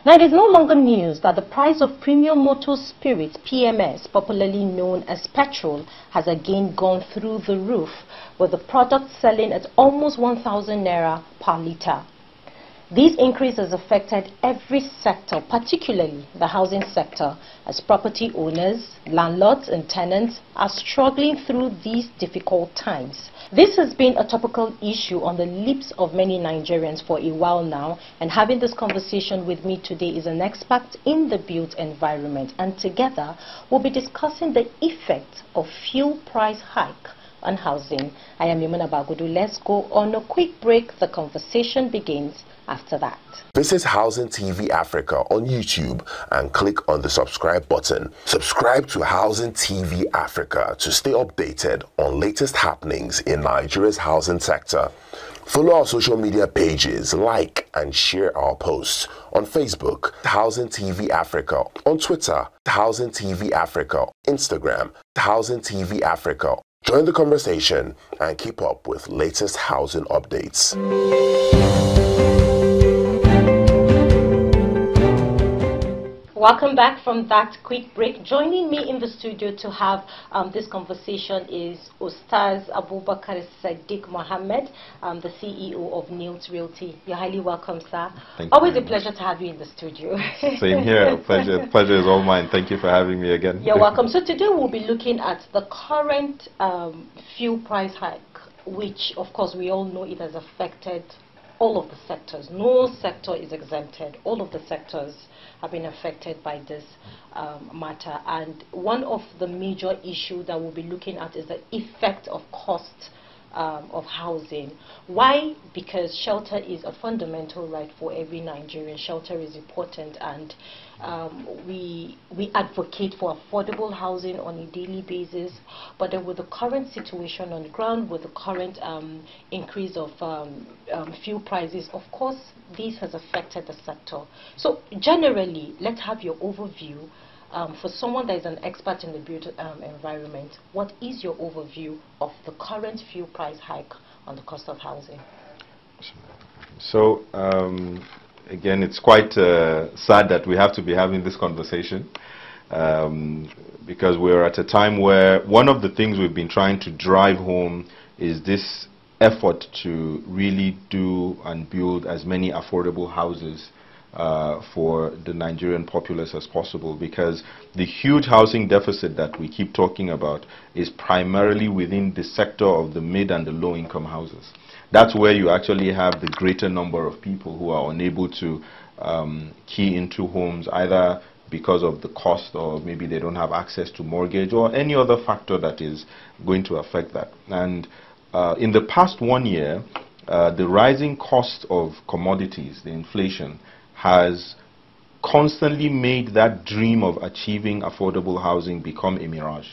Now, it is no longer news that the price of premium motor spirits, PMS, popularly known as petrol, has again gone through the roof, with the product selling at almost 1,000 naira per litre. These increases affected every sector, particularly the housing sector, as property owners, landlords and tenants are struggling through these difficult times. This has been a topical issue on the lips of many Nigerians for a while now, and having this conversation with me today is an expert in the built environment, and together we'll be discussing the effect of fuel price hike on housing. I am Yumana Bagudu. Let's go on a quick break. The conversation begins after that. Visit Housing TV Africa on YouTube and click on the subscribe button. Subscribe to Housing TV Africa to stay updated on latest happenings in Nigeria's housing sector. Follow our social media pages, like and share our posts on Facebook, Housing TV Africa, on Twitter, Housing TV Africa, Instagram, Housing TV Africa. Join the conversation and keep up with latest housing updates. Welcome back from that quick break. Joining me in the studio to have this conversation is Ustaz Abubakar Sadiq Muhammed, the CEO of Needles Realty. You're highly welcome, sir. Always a pleasure to have you in the studio. Same here. Pleasure is all mine. Thank you for having me again. You're welcome. So today we'll be looking at the current fuel price hike, which of course we all know it has affected all of the sectors. No sector is exempted. All of the sectors have been affected by this matter. And one of the major issues that we'll be looking at is the effect of cost of housing. Why? Because shelter is a fundamental right for every Nigerian. Shelter is important, and we advocate for affordable housing on a daily basis. But then with the current situation on the ground, with the current increase of fuel prices, of course, this has affected the sector. So generally, let's have your overview. For someone that is an expert in the built environment, what is your overview of the current fuel price hike on the cost of housing? So, again, it's quite sad that we have to be having this conversation because we're at a time where one of the things we've been trying to drive home is this effort to really do and build as many affordable houses for the Nigerian populace as possible, because the huge housing deficit that we keep talking about is primarily within the sector of the mid and the low income houses. That's where you actually have the greater number of people who are unable to key into homes, either because of the cost, or maybe they don't have access to mortgage, or any other factor that is going to affect that. And in the past 1 year, the rising cost of commodities, the inflation, has constantly made that dream of achieving affordable housing become a mirage.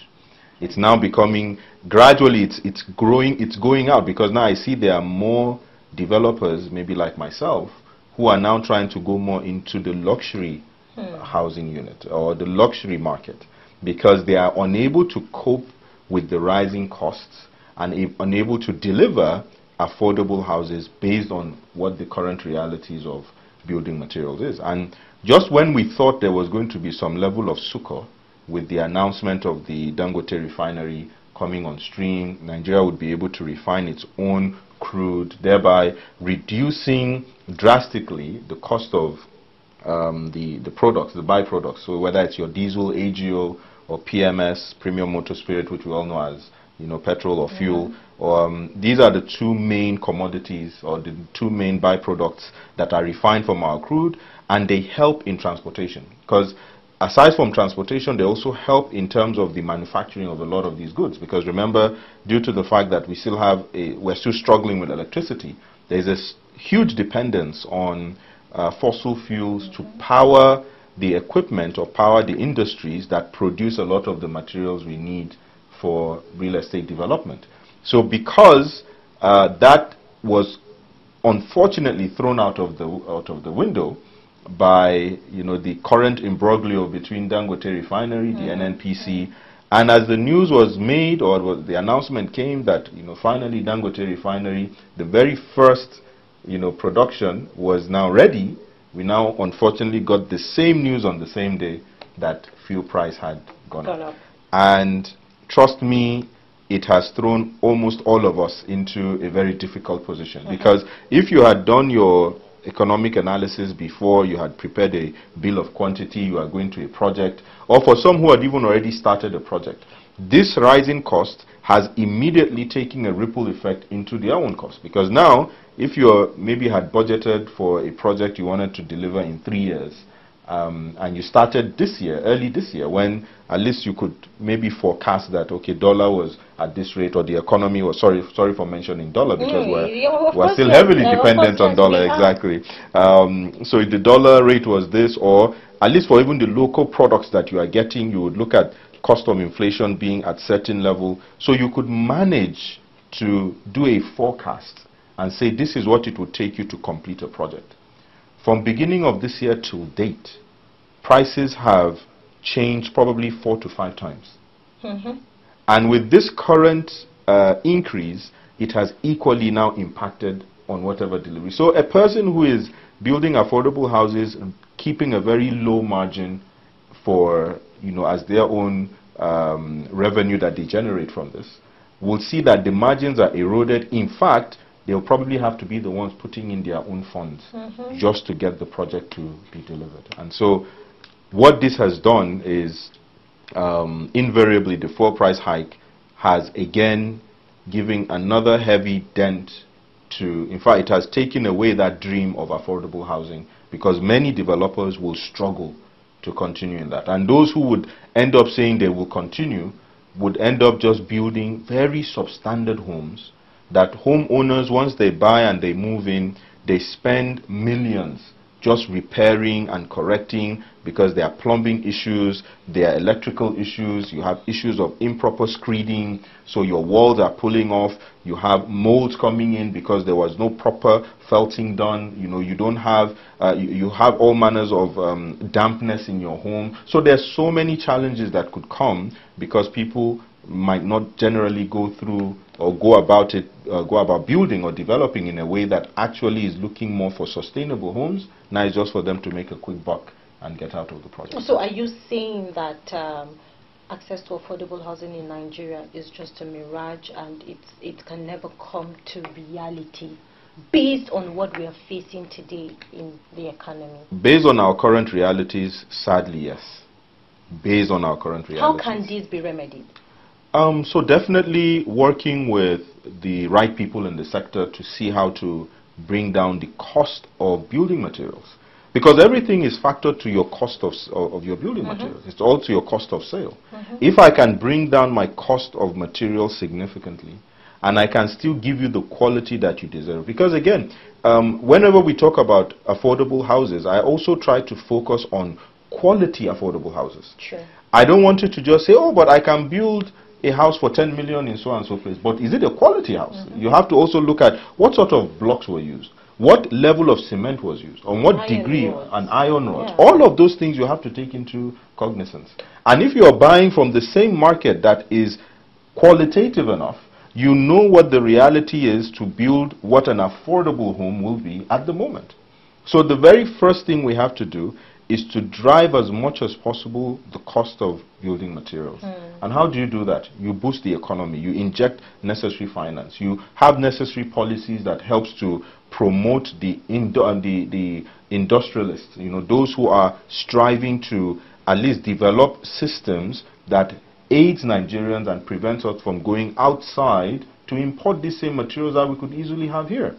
It's now becoming, gradually it's going out, because now I see there are more developers, maybe like myself, who are now trying to go more into the luxury housing unit or the luxury market, because they are unable to cope with the rising costs and unable to deliver affordable houses based on what the current realities of building materials is. And just when we thought there was going to be some level of succor with the announcement of the Dangote refinery coming on stream, Nigeria would be able to refine its own crude, thereby reducing drastically the cost of the products, the byproducts. So whether it's your diesel, AGO, or PMS, premium motor spirit, which we all know as petrol or fuel. These are the two main commodities, or the two main byproducts that are refined from our crude, and they help in transportation. Because aside from transportation, they also help in terms of the manufacturing of a lot of these goods. Because remember, due to the fact that we're still struggling with electricity, there's this huge dependence on fossil fuels to power the equipment or power the industries that produce a lot of the materials we need for real estate development. So because that was unfortunately thrown out of the window by the current imbroglio between Dangote refinery, the NNPC, and as the news was made, or the announcement came that finally Dangote refinery, the very first production was now ready, we now unfortunately got the same news on the same day that fuel price had gone up. And trust me, it has thrown almost all of us into a very difficult position. Because if you had done your economic analysis before, you had prepared a bill of quantity, you are going to a project, or for some who had even already started a project, this rising cost has immediately taken a ripple effect into their own cost. Because now, if you maybe had budgeted for a project you wanted to deliver in 3 years, and you started this year, early this year, when at least you could maybe forecast that, okay, dollar was at this rate, or the economy was, sorry for mentioning dollar, because we're still heavily dependent on dollar, exactly. So if the dollar rate was this, or at least for even the local products that you are getting, you would look at cost of inflation being at certain level, so you could manage to do a forecast and say this is what it would take you to complete a project. From beginning of this year till date, prices have changed probably 4 to 5 times. And with this current increase, it has equally now impacted on whatever delivery. So a person who is building affordable houses, keeping a very low margin for, as their own revenue that they generate from this, will see that the margins are eroded. In fact, they'll probably have to be the ones putting in their own funds just to get the project to be delivered. And so what this has done is invariably the fuel price hike has again given another heavy dent to, in fact, it has taken away that dream of affordable housing, because many developers will struggle to continue in that. And those who would end up saying they will continue would end up just building very substandard homes that homeowners, once they buy and they move in, they spend millions just repairing and correcting, because there are plumbing issues, there are electrical issues, you have issues of improper screeding, so your walls are pulling off, you have molds coming in because there was no proper felting done, you don't have, you have all manners of dampness in your home. So there's so many challenges that could come because people might not generally go through or go about building or developing in a way that actually is looking more for sustainable homes. Now it's just for them to make a quick buck and get out of the project. So are you saying that access to affordable housing in Nigeria is just a mirage and it can never come to reality based on what we are facing today in the economy? Based on our current realities, sadly, yes. Based on our current realities. How can this be remedied? So definitely working with the right people in the sector to see how to bring down the cost of building materials. Because everything is factored to your cost of your building materials. It's also your cost of sale. If I can bring down my cost of materials significantly, and I can still give you the quality that you deserve. Because again, whenever we talk about affordable houses, I also try to focus on quality affordable houses. Sure. I don't want you to just say, oh, but I can build a house for 10 million in so and so place. But is it a quality house? You have to also look at what sort of blocks were used, what level of cement was used, on what degree, an iron rod. All of those things you have to take into cognizance. And if you are buying from the same market that is qualitative enough, you know what the reality is to build what an affordable home will be at the moment. So the very first thing we have to do is to drive as much as possible the cost of building materials. And how do you do that? You boost the economy, you inject necessary finance, you have necessary policies that helps to promote the industrialists, those who are striving to at least develop systems that aids Nigerians and prevents us from going outside to import these same materials that we could easily have here.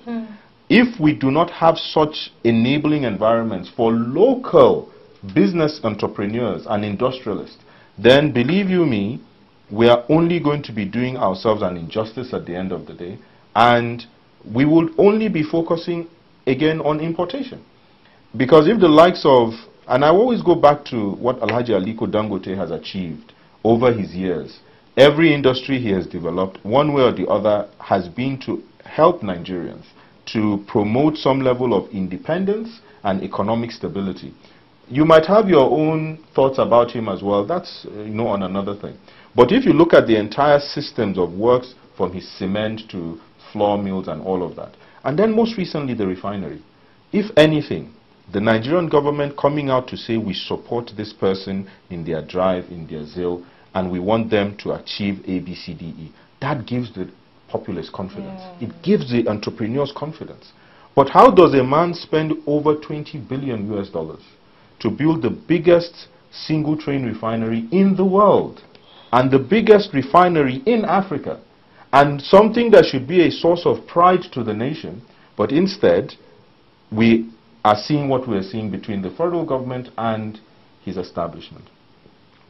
If we do not have such enabling environments for local business entrepreneurs and industrialists, then believe you me, we are only going to be doing ourselves an injustice at the end of the day, and we will only be focusing again on importation. Because if the likes of, and I always go back to what Alhaji Aliko Dangote has achieved over his years, every industry he has developed, one way or the other, has been to help Nigerians to promote some level of independence and economic stability. You might have your own thoughts about him as well. That's on another thing. But if you look at the entire systems of works, from his cement to flour mills and all of that, and then most recently the refinery, if anything, the Nigerian government coming out to say we support this person in their drive, in their zeal, and we want them to achieve A, B, C, D, E. That gives the populace confidence. It gives the entrepreneurs confidence. But how does a man spend over 20 billion US dollars to build the biggest single train refinery in the world and the biggest refinery in Africa, and something that should be a source of pride to the nation, but instead we are seeing what we are seeing between the federal government and his establishment?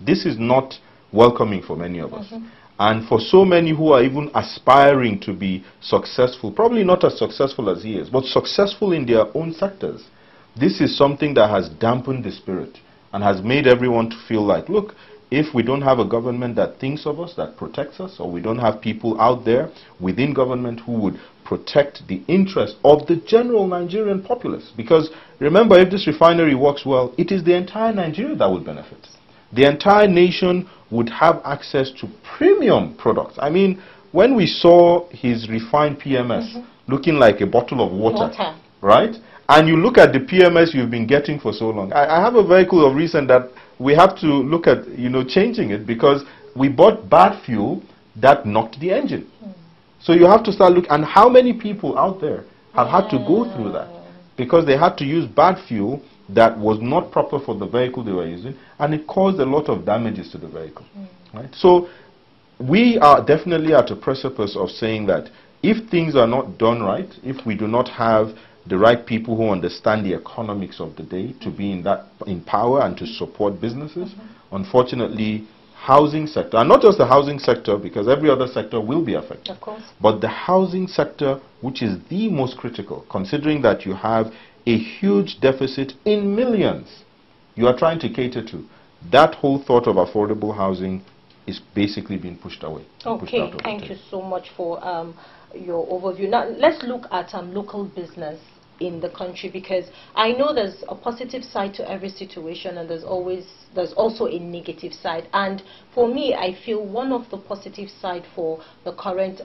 This is not welcoming for many of us. And for so many who are even aspiring to be successful, probably not as successful as he is, but successful in their own sectors, this is something that has dampened the spirit and has made everyone to feel like, look, if we don't have a government that thinks of us, that protects us, or we don't have people out there within government who would protect the interest of the general Nigerian populace. Because remember, if this refinery works well, it is the entire Nigeria that will benefit. The entire nation would have access to premium products. I mean, when we saw his refined PMS looking like a bottle of water, right? And you look at the PMS you've been getting for so long. I have a vehicle of recent that we have to look at, changing it because we bought bad fuel that knocked the engine. So you have to start looking. And how many people out there have had to go through that because they had to use bad fuel that was not proper for the vehicle they were using, and it caused a lot of damages to the vehicle. Right? So we are definitely at a precipice of saying that if things are not done right, if we do not have the right people who understand the economics of the day to be in power and to support businesses, unfortunately, housing sector, and not just the housing sector, because every other sector will be affected, of course, but the housing sector, which is the most critical, considering that you have a huge deficit in millions you are trying to cater to. That whole thought of affordable housing is basically being pushed away. Okay, thank you so much for your overview. Now let's look at local business in the country, because I know there's a positive side to every situation and there's also a negative side. And for me, I feel one of the positive side for the current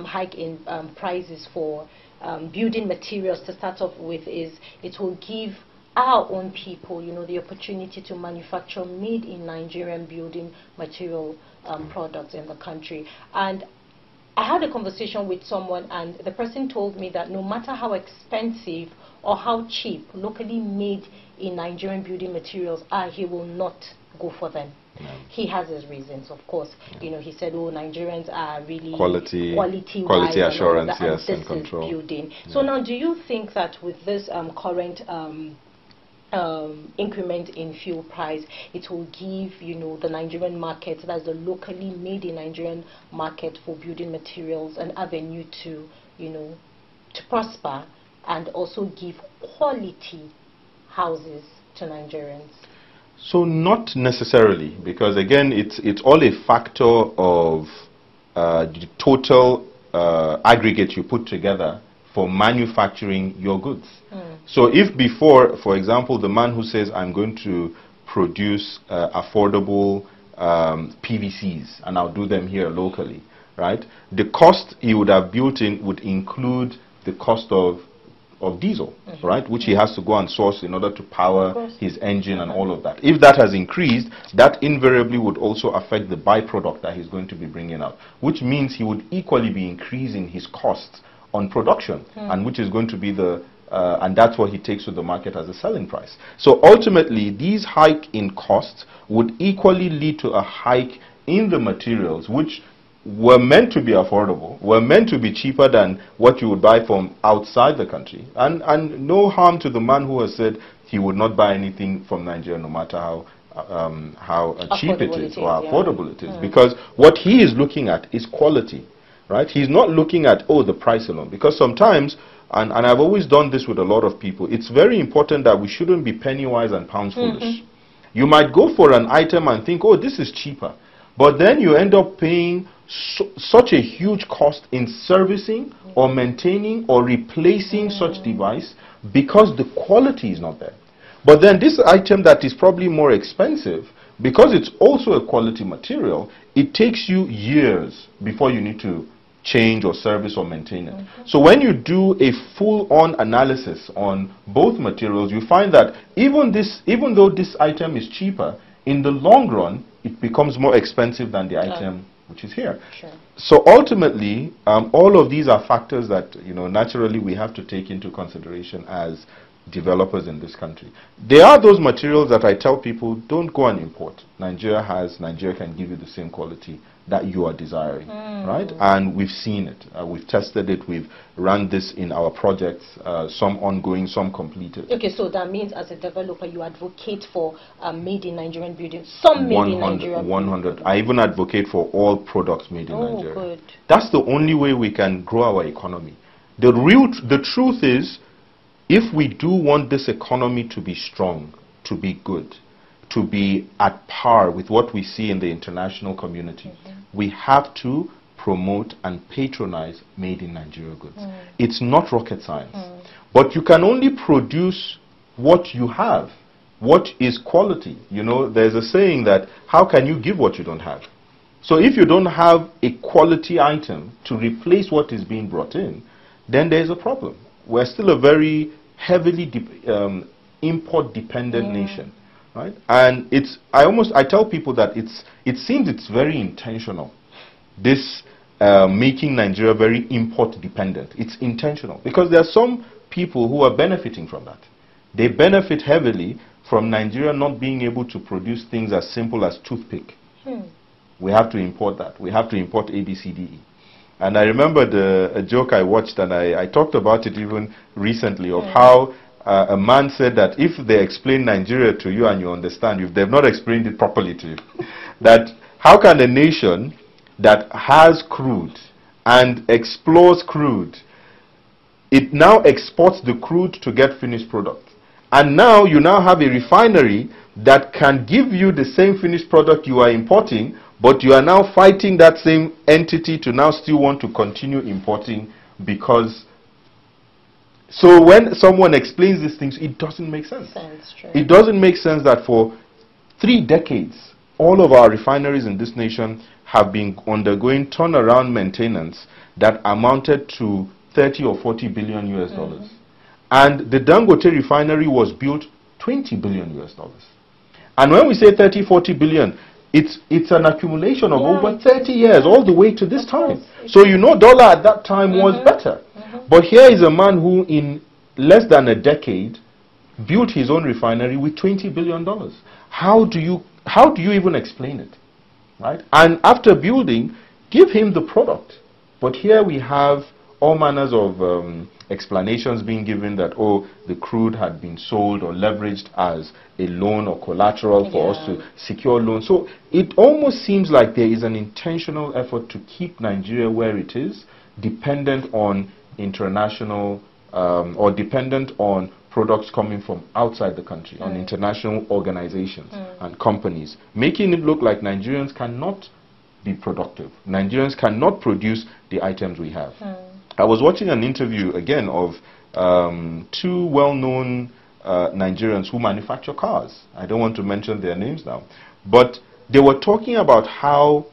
hike in prices for building materials to start off with is it will give our own people, the opportunity to manufacture made in Nigerian building material products in the country. And I had a conversation with someone, and the person told me that no matter how expensive or how cheap locally made in Nigerian building materials are, he will not go for them. He has his reasons, of course. He said, oh, Nigerians are really quality assurance, and yes, and control. Building. So now, do you think that with this current increment in fuel price, it will give the Nigerian market, that's the locally made in Nigerian market for building materials, an avenue to to prosper and also give quality houses to Nigerians? So not necessarily, because again it's all a factor of the total aggregate you put together for manufacturing your goods. So if before, for example, the man who says I'm going to produce affordable PVCs and I'll do them here locally, right? The cost he would have built in would include the cost of diesel, right, which he has to go and source in order to power his engine and all of that. If that has increased, that invariably would also affect the byproduct that he's going to be bringing out, which means he would equally be increasing his costs on production, and which is going to be the and that's what he takes to the market as a selling price. So ultimately, these hike in costs would equally lead to a hike in the materials, which were meant to be affordable, were meant to be cheaper than what you would buy from outside the country. And no harm to the man who has said he would not buy anything from Nigeria, no matter how cheap it is or how affordable it is. Because what he is looking at is quality, right? He's not looking at, oh, the price alone. Because sometimes, and I've always done this with a lot of people, it's very important that we shouldn't be penny wise and pounds foolish. You might go for an item and think, oh, this is cheaper. But then you end up paying such a huge cost in servicing or maintaining or replacing such device because the quality is not there. But then this item that is probably more expensive, because it's also a quality material, it takes you years before you need to change or service or maintain it. So when you do a full-on analysis on both materials, you find that even though this item is cheaper, in the long run, it becomes more expensive than the item which is here. Sure. So ultimately, all of these are factors that, naturally we have to take into consideration as developers in this country. There are those materials that I tell people, don't go and import. Nigeria can give you the same quality that you are desiring, right? And we've seen it. We've tested it. We've run this in our projects, some ongoing, some completed. Okay, so that means as a developer, you advocate for made in Nigerian buildings, some made in Nigeria. 100. I even advocate for all products made in Nigeria. Good. That's the only way we can grow our economy. The truth is, if we do want this economy to be strong, to be good, to be at par with what we see in the international community, we have to promote and patronize made in Nigeria goods. It's not rocket science. But you can only produce what you have, what is quality. There's a saying that, how can you give what you don't have? So if you don't have a quality item to replace what is being brought in, then there's a problem. We're still a very heavily import-dependent nation, right? And I tell people that it seems it's very intentional. This making Nigeria very import-dependent. It's intentional because there are some people who are benefiting from that. They benefit heavily from Nigeria not being able to produce things as simple as toothpick. We have to import that. We have to import ABCDE. And I remember a joke I watched, and I talked about it even recently, of how a man said that if they explain Nigeria to you and you understand, if they've not explained it properly to you, that how can a nation that has crude and explores crude, it now exports the crude to get finished product. And now you now have a refinery that can give you the same finished product you are importing, but you are now fighting that same entity to now still want to continue importing because... So when someone explains these things, it doesn't make sense. It doesn't make sense that for 3 decades, all of our refineries in this nation have been undergoing turnaround maintenance that amounted to 30 or 40 billion US dollars. And the Dangote refinery was built 20 billion US dollars. And when we say 30, 40 billion, it's an accumulation of over 30 years, all the way to this time. So dollar at that time was better. But here is a man who in less than a decade built his own refinery with $20 billion. How do you even explain it? Right? And after building, give him the product. But here we have all manners of explanations being given that, the crude had been sold or leveraged as a loan or collateral for us to secure loans. So it almost seems like there is an intentional effort to keep Nigeria where it is, dependent on international or dependent on products coming from outside the country, on international organizations and companies, making it look like Nigerians cannot be productive. Nigerians cannot produce the items we have. I was watching an interview again of 2 well-known Nigerians who manufacture cars. I don't want to mention their names now. But they were talking about how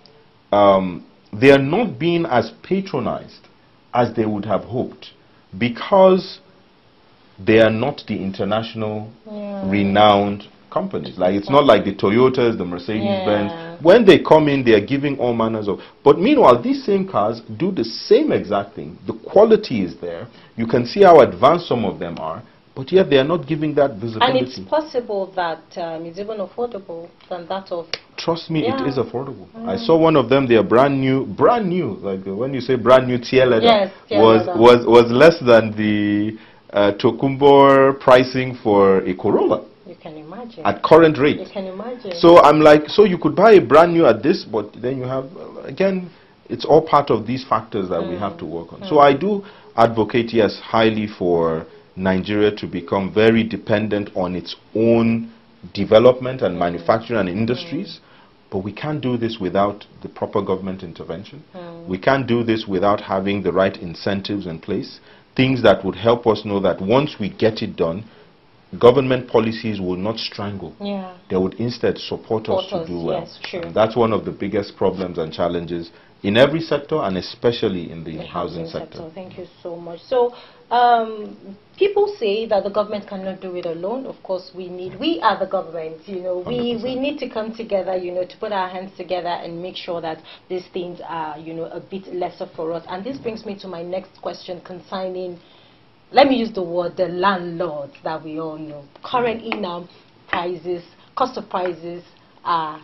they are not being as patronized as they would have hoped because they are not the international renowned companies. Like, it's not like the Toyotas, the Mercedes-Benz. When they come in, they are giving all manners of... But meanwhile, these same cars do the same exact thing. The quality is there. You can see how advanced some of them are. But yet they are not giving that visibility. And it's possible that it's even affordable than that of... Trust me, it is affordable. I saw one of them, they are brand new, like when you say brand new, tier leather, was less than the Tokumbo pricing for a Corolla. You can imagine. At current rate. You can imagine. So I'm like, so you could buy a brand new at this, but then you have, again, it's all part of these factors that we have to work on. So I do advocate, yes, highly for Nigeria to become very dependent on its own development and manufacturing and industries. But we can't do this without the proper government intervention. We can't do this without having the right incentives in place. Things that would help us know that once we get it done, government policies will not strangle. They would instead support us to do well. Yes, true. And that's one of the biggest problems and challenges in every sector, and especially in the housing sector. Thank you so much. So people say that the government cannot do it alone. Of course, we are the government, you know, we need to come together, you know, to put our hands together and make sure that these things are, you know, a bit lesser for us. And this brings me to my next question concerning, let me use the word, the landlords that we all know. Currently now, cost of houses are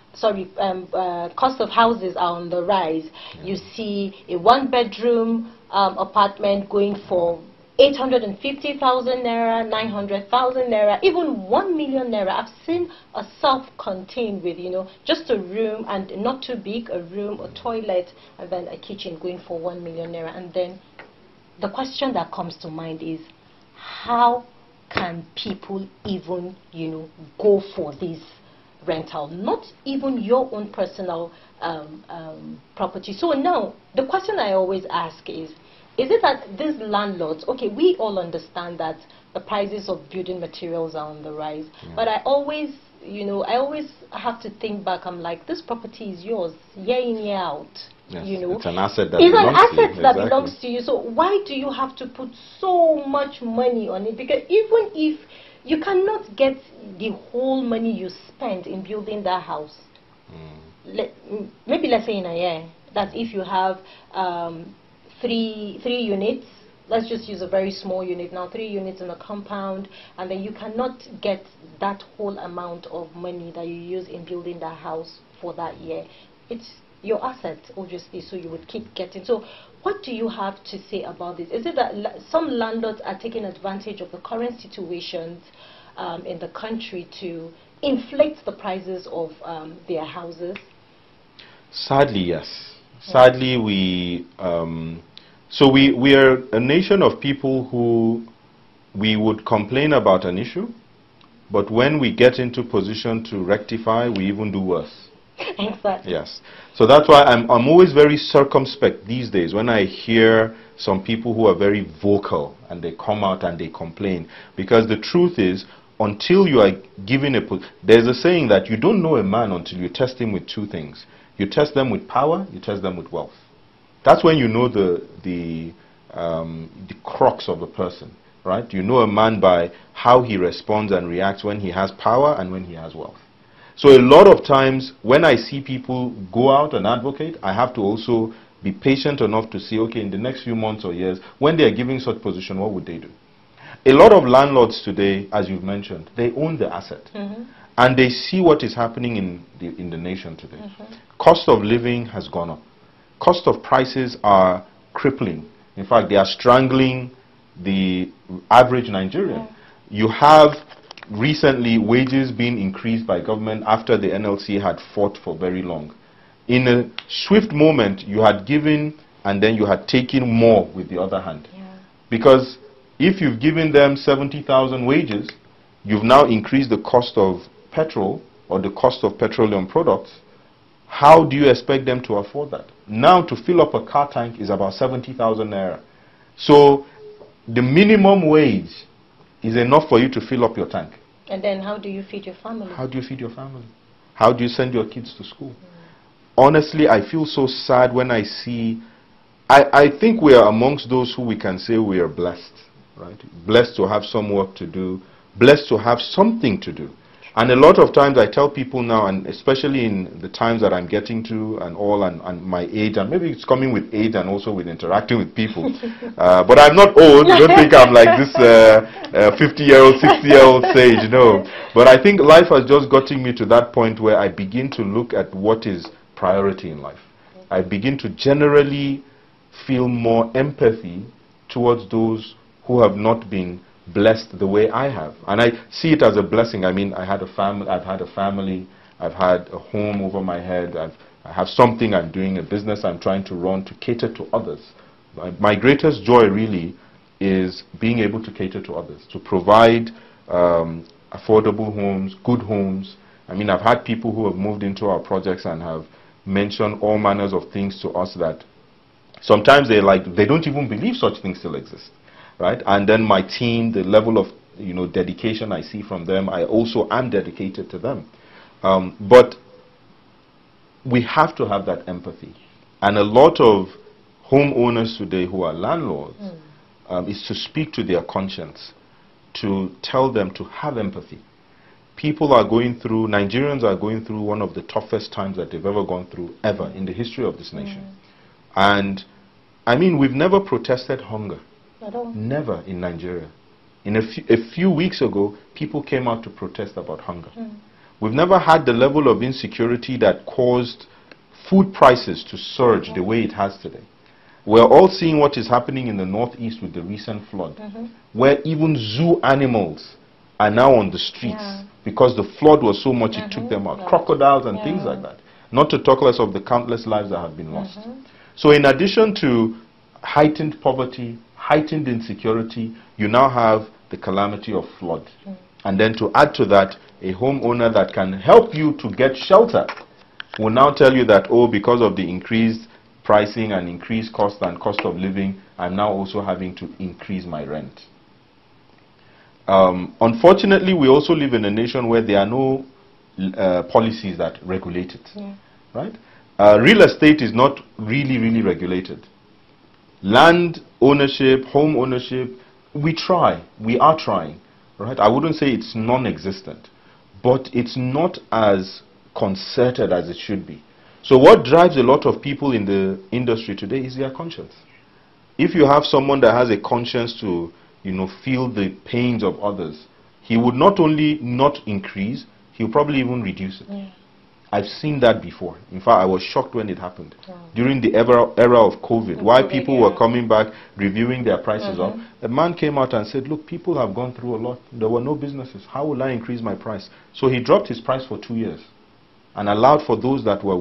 on the rise. You see a one-bedroom apartment going for 850,000 naira, 900,000 naira, even 1 million naira. I've seen a self-contained with, you know, just a room and not too big, a room, a toilet, and then a kitchen going for 1 million naira. And then the question that comes to mind is, how can people even, you know, go for this rental, not even your own personal property? So now, the question I always ask is it that these landlords, okay, we all understand that the prices of building materials are on the rise, but I always, you know, I always have to think back. I'm like, this property is yours, year in, year out. Yes, you know, it's an asset that belongs to you. So why do you have to put so much money on it? Because even if you cannot get the whole money you spend in building that house, maybe let's say in a year, that if you have three units, let's just use a very small unit now, 3 units in a compound, and then you cannot get that whole amount of money that you use in building that house for that year. It's your asset, obviously, so you would keep getting. So what do you have to say about this? Is it that some landlords are taking advantage of the current situations in the country to inflate the prices of their houses? Sadly, yes. Sadly, we are a nation of people who we would complain about an issue, but when we get into position to rectify, we even do worse. Exactly. Yes. So that's why I'm always very circumspect these days when I hear some people who are very vocal and they come out and they complain. Because the truth is, until you are given there's a saying that you don't know a man until you test him with 2 things. You test them with power, you test them with wealth. That's when you know the crux of a person, right? You know a man by how he responds and reacts when he has power and when he has wealth. So a lot of times when I see people go out and advocate, I have to also be patient enough to see, okay, in the next few months or years, when they are giving such position, what would they do? A lot of landlords today, as you've mentioned, they own the asset. And they see what is happening in the nation today. Cost of living has gone up. Cost of prices are crippling. In fact, they are strangling the average Nigerian. You have recently wages being increased by government after the NLC had fought for very long. In a swift moment, you had given and then you had taken more with the other hand. Because if you've given them 70,000 wages, you've now increased the cost of petrol or the cost of petroleum products. How do you expect them to afford that? Now to fill up a car tank is about 70,000 naira. So the minimum wage is enough for you to fill up your tank. And then how do you feed your family? How do you feed your family? How do you send your kids to school? Honestly, I feel so sad when I see, I think we are amongst those who we can say we are blessed, right? Blessed to have some work to do, blessed to have something to do. And a lot of times I tell people now, and especially in the times that I'm getting to and all, and my age, and maybe it's coming with age and also with interacting with people. But I'm not old. You don't think I'm like this 50-year-old, 60-year-old sage, no. But I think life has just gotten me to that point where I begin to look at what is priority in life. I begin to generally feel more empathy towards those who have not been blessed the way I have, and I see it as a blessing. I mean, I've had a family, I've had a home over my head, I have something I'm doing, a business I'm trying to run to cater to others. My greatest joy really is being able to cater to others, to provide affordable homes, good homes. I mean, I've had people who have moved into our projects and have mentioned all manners of things to us that sometimes they don't even believe such things still exist. Right? And then my team, the level of dedication I see from them, I also am dedicated to them. But we have to have that empathy. And a lot of homeowners today who are landlords is to speak to their conscience, to tell them to have empathy. People are going through, Nigerians are going through one of the toughest times that they've ever gone through, ever, in the history of this nation. And, I mean, we've never protested hunger. At all. Never in Nigeria. A few weeks ago, people came out to protest about hunger. We've never had the level of insecurity that caused food prices to surge the way it has today. We're all seeing what is happening in the northeast with the recent flood, where even zoo animals are now on the streets because the flood was so much it took them out. Crocodiles and things like that. Not to talk less of the countless lives that have been lost. So in addition to heightened poverty, heightened insecurity, you now have the calamity of flood. And then to add to that, a homeowner that can help you to get shelter will now tell you that, oh, because of the increased pricing and increased cost and cost of living, I'm now also having to increase my rent. Unfortunately, we also live in a nation where there are no policies that regulate it. Right? Real estate is not really regulated. Land ownership, home ownership, we are trying. Right? I wouldn't say it's non-existent, but it's not as concerted as it should be. So what drives a lot of people in the industry today is their conscience. If you have someone that has a conscience to, you know, feel the pains of others, he would not only not increase, he'll probably even reduce it. I've seen that before. In fact, I was shocked when it happened. During the era of COVID, while people were coming back, reviewing their prices up, a man came out and said, look, people have gone through a lot. There were no businesses. How will I increase my price? So he dropped his price for 2 years and allowed for those that were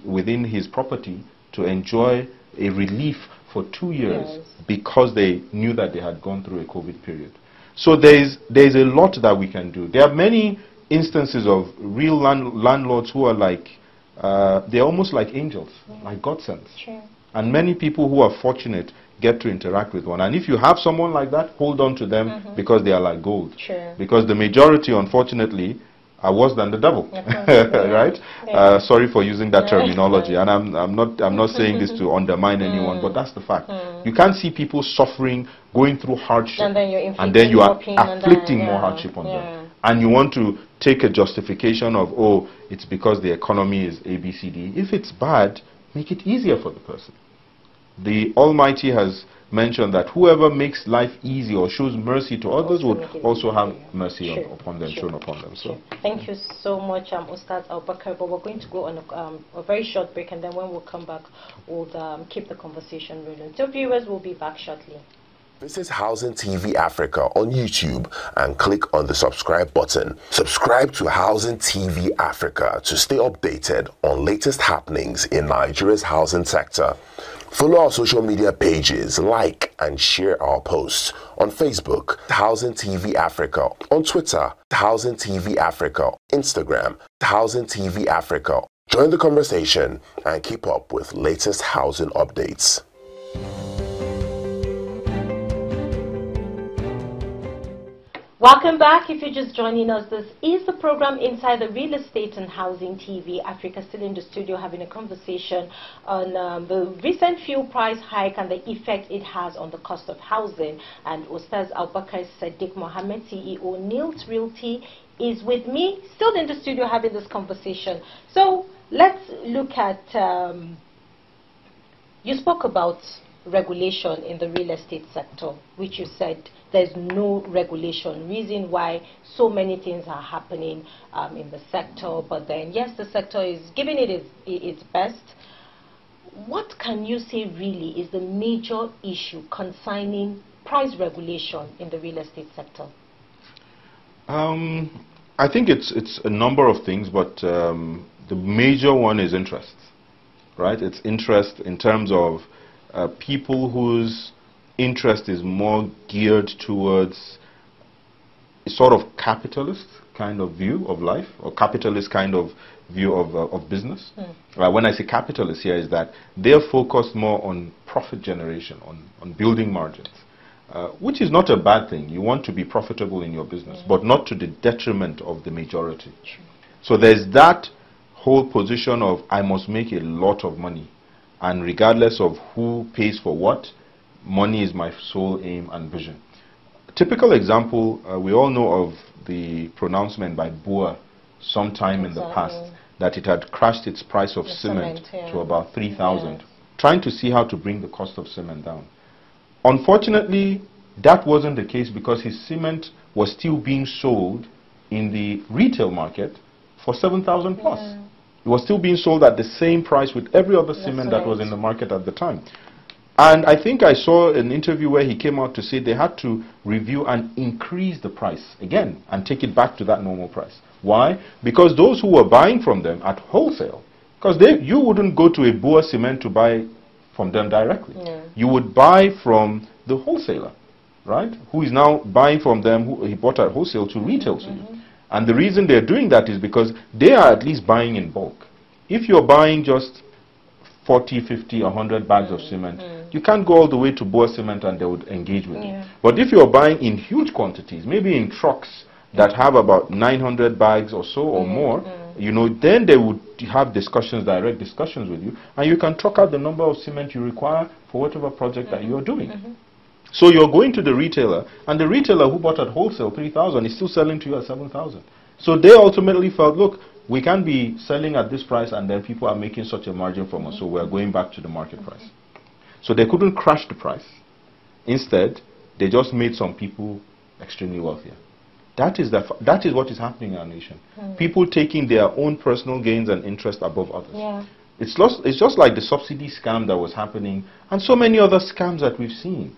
within his property to enjoy a relief for 2 years because they knew that they had gone through a COVID period. So there's a lot that we can do. There are many instances of real landlords who are like, they're almost like angels, like God sent. And many people who are fortunate get to interact with one. And if you have someone like that, hold on to them because they are like gold. Because the majority, unfortunately, are worse than the devil. Right? Sorry for using that terminology. And I'm not saying this to undermine anyone, but that's the fact. You can't see people suffering, going through hardship, and then you are afflicting more hardship on them. And you want to take a justification of, oh, it's because the economy is ABCD. If it's bad, make it easier for the person. The Almighty has mentioned that whoever makes life easy or shows mercy to others would also have mercy upon them, shown upon them. So, thank you so much, Ustaz Abubakar. But we're going to go on a very short break, and then when we'll come back, we'll keep the conversation rolling. So viewers, will be back shortly. Visit Housing TV Africa on YouTube and click on the subscribe button. Subscribe to Housing TV Africa to stay updated on latest happenings in Nigeria's housing sector. Follow our social media pages, like and share our posts on Facebook, Housing TV Africa, on Twitter, Housing TV Africa, Instagram, Housing TV Africa. Join the conversation and keep up with latest housing updates. Welcome back. If you're just joining us, this is the program Inside the Real Estate and Housing TV Africa, still in the studio having a conversation on the recent fuel price hike and the effect it has on the cost of housing. And Ustaz Abubakar Sadiq Muhammed, CEO Needles Realty, is with me, still in the studio having this conversation. So let's look at, you spoke about regulation in the real estate sector, which you said there's no regulation, reason why so many things are happening in the sector. But then, yes, the sector is giving it its best. What can you say really is the major issue concerning price regulation in the real estate sector? I think it's a number of things, but the major one is interest, right? It's interest in terms of people whose interest is more geared towards a sort of capitalist kind of view of life, or capitalist kind of view of business. When I say capitalist here, is that they're focused more on profit generation, on building margins, which is not a bad thing. You want to be profitable in your business, but not to the detriment of the majority. So there's that whole position of I must make a lot of money. and regardless of who pays for what, money is my sole aim and vision. A typical example, we all know of the pronouncement by Boer sometime in the past that it had crashed its price of cement to about 3,000, trying to see how to bring the cost of cement down. Unfortunately, that wasn't the case because his cement was still being sold in the retail market for 7,000 plus. It was still being sold at the same price with every other cement that was in the market at the time. And I think I saw an interview where he came out to say they had to review and increase the price again and take it back to that normal price. Why? Because those who were buying from them at wholesale, because you wouldn't go to a Boer cement to buy from them directly. You would buy from the wholesaler, right? Who is now buying from them, who he bought at wholesale to retail to you. And the reason they're doing that is because they are at least buying in bulk. If you're buying just 40, 50, 100 bags of cement, you can't go all the way to Boer Cement and they would engage with you. But if you're buying in huge quantities, maybe in trucks that have about 900 bags or so or more, you know, then they would have discussions, direct discussions with you, and you can truck out the number of cement you require for whatever project that you're doing. So you're going to the retailer, and the retailer who bought at wholesale 3,000 is still selling to you at 7,000. So they ultimately felt, look, we can't be selling at this price and then people are making such a margin from us, so we're going back to the market price. So they couldn't crash the price. Instead, they just made some people extremely wealthier. That is what is happening in our nation. People taking their own personal gains and interest above others. It's just like the subsidy scam that was happening and so many other scams that we've seen.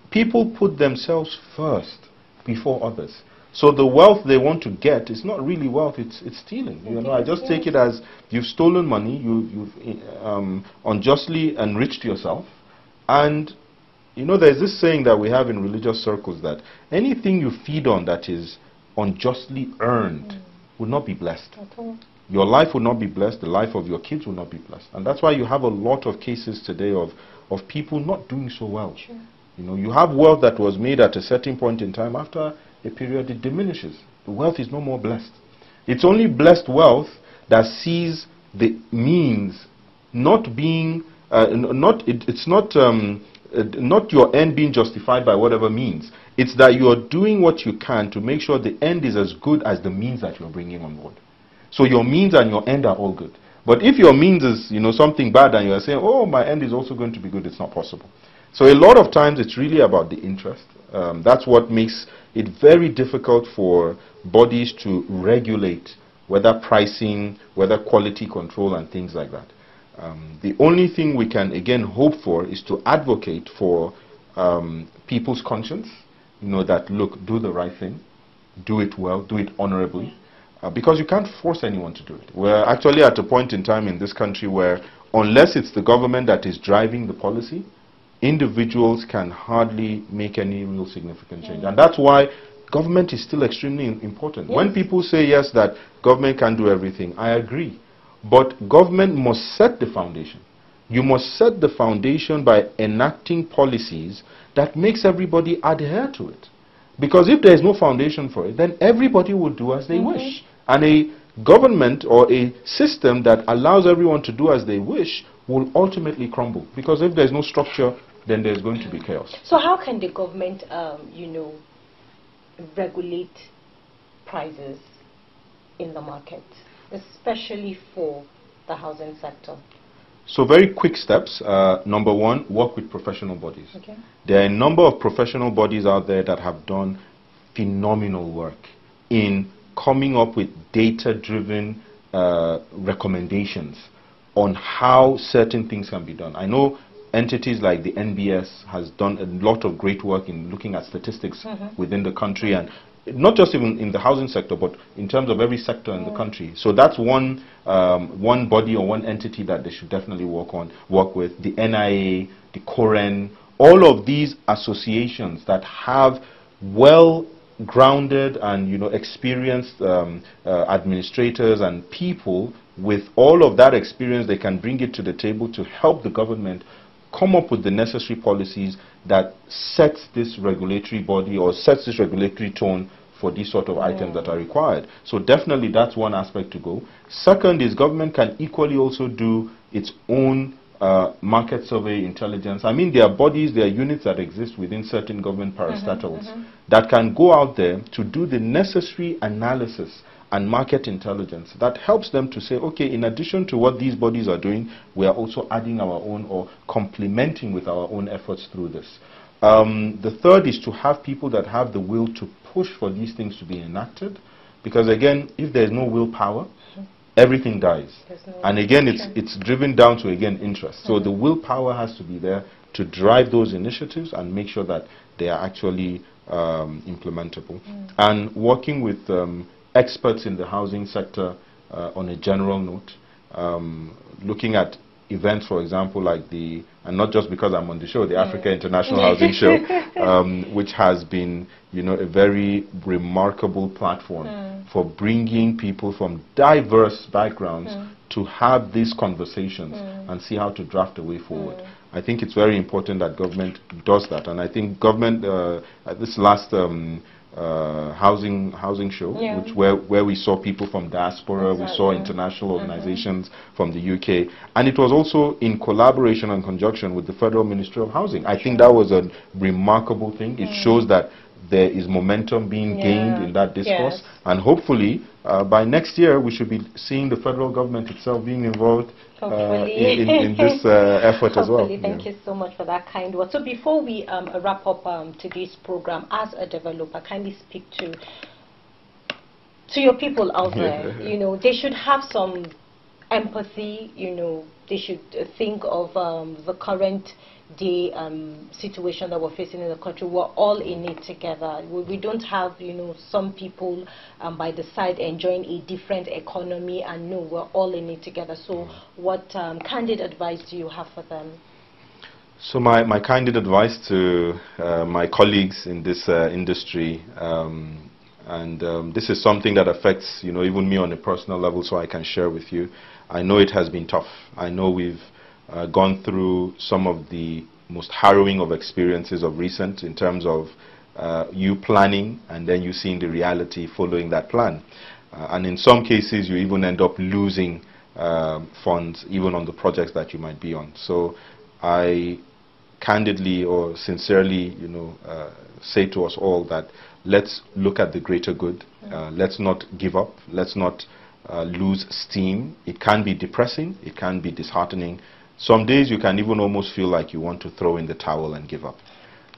People put themselves first before others. So the wealth they want to get is not really wealth, it's stealing. You know, I just take it as you've stolen money, you've unjustly enriched yourself. And, you know, there's this saying that we have in religious circles that anything you feed on that is unjustly earned would not be blessed. Your life will not be blessed, the life of your kids will not be blessed. And that's why you have a lot of cases today of people not doing so well. You know, you have wealth that was made at a certain point in time. After a period, it diminishes. The wealth is no more blessed. It's only blessed wealth that sees the means not being, not your end being justified by whatever means. It's that you are doing what you can to make sure the end is as good as the means that you're bringing on board. So your means and your end are all good. But if your means is, you know, something bad and you are saying, oh, my end is also going to be good, it's not possible. So a lot of times it's really about the interest. That's what makes it very difficult for bodies to regulate whether pricing, whether quality control and things like that. The only thing we can again hope for is to advocate for people's conscience, you know, that look, do the right thing, do it well, do it honorably, because you can't force anyone to do it. We're actually at a point in time in this country where unless it's the government that is driving the policy, individuals can hardly make any real significant change. And that's why government is still extremely important. When people say yes, that government can do everything, I agree. But government must set the foundation. You must set the foundation by enacting policies that makes everybody adhere to it. Because if there is no foundation for it, then everybody will do as they wish. And a government or a system that allows everyone to do as they wish will ultimately crumble. Because if there's no structure, then there's going to be chaos. So how can the government, you know, regulate prices in the market, especially for the housing sector? So very quick steps. Number one, work with professional bodies. There are a number of professional bodies out there that have done phenomenal work in coming up with data-driven recommendations on how certain things can be done. I know entities like the NBS has done a lot of great work in looking at statistics within the country, and not just even in the housing sector, but in terms of every sector in the country. So that's one body or one entity that they should definitely work with. The NIA, the COREN, all of these associations that have well-grounded and, you know, experienced administrators and people with all of that experience, they can bring it to the table to help the government come up with the necessary policies that sets this regulatory body or sets this regulatory tone for these sort of items that are required. So definitely that's one aspect to go. Second is government can equally also do its own market survey intelligence. I mean, there are bodies, there are units that exist within certain government parastatals that can go out there to do the necessary analysis and market intelligence that helps them to say, okay, in addition to what these bodies are doing, we are also adding our own or complementing with our own efforts through this. The third is to have people that have the will to push for these things to be enacted, because again, if there's no willpower, everything dies. And again, it's driven down to, again, interest. So the willpower has to be there to drive those initiatives and make sure that they are actually implementable. And working with experts in the housing sector on a general note, looking at events, for example, like and not just because I'm on the show, the Africa International Housing Show, which has been, you know, a very remarkable platform for bringing people from diverse backgrounds to have these conversations and see how to draft a way forward. I think it's very important that government does that, and I think government at this last housing show, where we saw people from diaspora, we saw international organizations from the UK, and it was also in collaboration and conjunction with the Federal Ministry of Housing. I think that was a remarkable thing. It shows that there is momentum being gained in that discourse, and hopefully by next year we should be seeing the federal government itself being involved in this effort as well. Thank you so much for that kind word. So before we wrap up today's program, as a developer, kindly speak to your people out there. You know, they should have some empathy. You know, they should think of the current day situation that we're facing in the country. We're all in it together. We don't have, you know, some people by the side enjoying a different economy, and no, we're all in it together. So what candid advice do you have for them? So my candid advice to my colleagues in this industry, and this is something that affects, you know, even me on a personal level, so I can share with you. I know it has been tough. I know we've gone through some of the most harrowing of experiences of recent, in terms of you planning and then you seeing the reality following that plan. And in some cases, you even end up losing funds, even on the projects that you might be on. So I candidly or sincerely, you know, say to us all that let's look at the greater good. Let's not give up. Let's not lose steam. It can be depressing. It can be disheartening. Some days you can even almost feel like you want to throw in the towel and give up.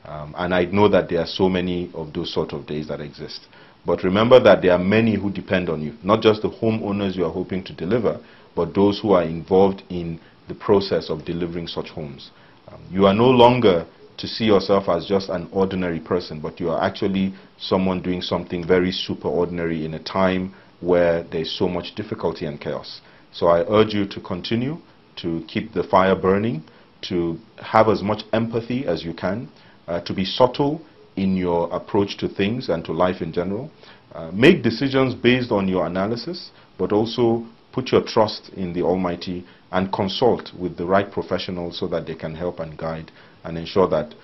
And I know that there are so many of those sort of days that exist. But remember that there are many who depend on you, not just the homeowners you are hoping to deliver, but those who are involved in the process of delivering such homes. You are no longer to see yourself as just an ordinary person, but you are actually someone doing something very super ordinary in a time where there is so much difficulty and chaos. So I urge you to continue to keep the fire burning, to have as much empathy as you can, to be subtle in your approach to things and to life in general. Make decisions based on your analysis, but also put your trust in the Almighty and consult with the right professionals so that they can help and guide and ensure that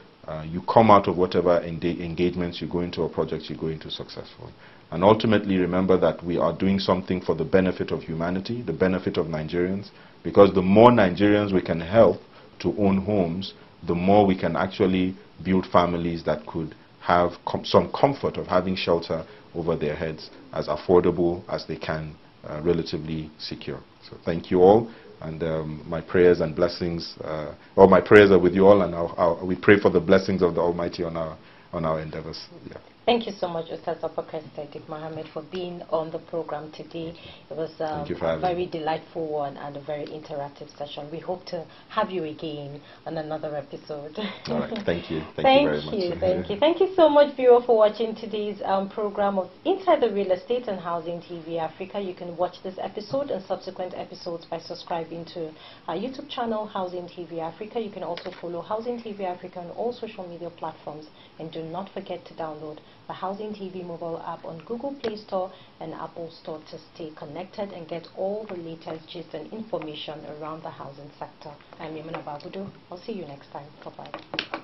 you come out of whatever engagements you go into or projects you go into successfully. And ultimately, remember that we are doing something for the benefit of humanity, the benefit of Nigerians, because the more Nigerians we can help to own homes, the more we can actually build families that could have some comfort of having shelter over their heads, as affordable as they can, relatively secure. So thank you all, and my prayers and blessings, my prayers are with you all, and we pray for the blessings of the Almighty on our endeavors. Yeah. Thank you so much, Ustaz Abubakar Sadiq Muhammed, for being on the program today. It was a very delightful one and a very interactive session. We hope to have you again on another episode. All right, thank you. Thank you very much. Thank you. Thank you so much, viewer, for watching today's program of Inside the Real Estate and Housing TV Africa. You can watch this episode and subsequent episodes by subscribing to our YouTube channel, Housing TV Africa. You can also follow Housing TV Africa on all social media platforms. And do not forget to download the Housing TV mobile app on Google Play Store and Apple Store to stay connected and get all the latest gist and information around the housing sector. I'm Yamina Babudu. I'll see you next time. Bye-bye.